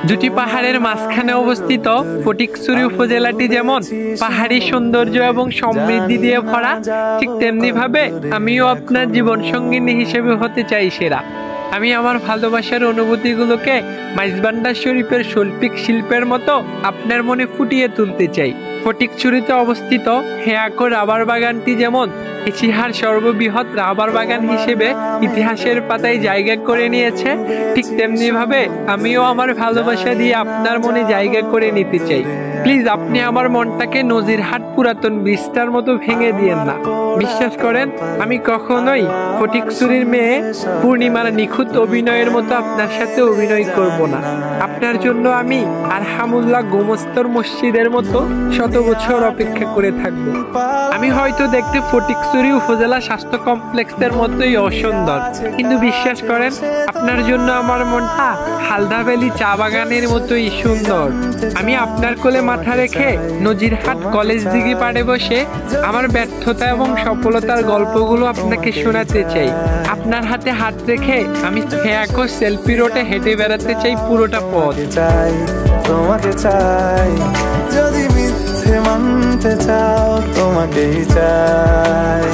দুটি পাহাড়ের মাঝখানে অবস্থিত ফটিকছড়ি উপজেলাটি যেমন পাহাড়ি সৌন্দর্য এবং সমৃদ্ধি দিয়ে ভরা, ঠিক তেমনি ভাবে আমিও আপনার জীবন সঙ্গিনী হিসেবে হতে চাই সেরা। আমি আমার ভালোবাসার অনুভূতিগুলোকে মাইজভান্ডার শরীফের শৈল্পিক শিল্পের মতো আপনার মনে ফুটিয়ে তুলতে চাই। ফটিকছড়িতে অবস্থিত হেয়াকো রাবার বাগানটি যেমন এশিয়ার সর্ববৃহৎ রাবার বাগান হিসেবে ইতিহাসের পাতায় জায়গা করে নিয়েছে, ঠিক তেমনি ভাবে আমিও আমার ভালোবাসা দিয়ে আপনার মনে জায়গা করে নিতে চাই। প্লিজ আপনি আমার মনটাকে নজিরহাট পুরাতন ব্রিজটার মতো ভেঙে দিয়েন না। বিশ্বাস করেন, আমি কখনোই ফটিকছড়ির মেয়ে পূর্ণিমার নিখুঁত অভিনয়ের মতো আপনার সাথে অভিনয় করব না। আপনার জন্য আমি আরহামুল্লাহ গোমস্তর মসজিদের মতো শত বছর অপেক্ষা করে থাকবো। আমি হয়তো দেখতে ফটিকছড়ি উপজেলা স্বাস্থ্য কমপ্লেক্সের মতোই অসুন্দর, কিন্তু বিশ্বাস করেন, আপনার জন্য আমার মনটা হালদা ভ্যালি চা বাগানের মতোই সুন্দর। আমি আপনার কোলে মাথা রেখে নজিরহাট কলেজ দিঘি পাড়ে বসে আমার ব্যর্থতা এবং সফলতার গল্পগুলো আপনাকে শোনাতে চাই। আপনার হাতে হাত রেখে আমি হেয়াকো সেলফি রোডে হেঁটে বেড়াতে চাই পুরোটা পথ। তোমাকে চাই, যদি মিথ্যে মানতে চাও তোমাকেই চাই।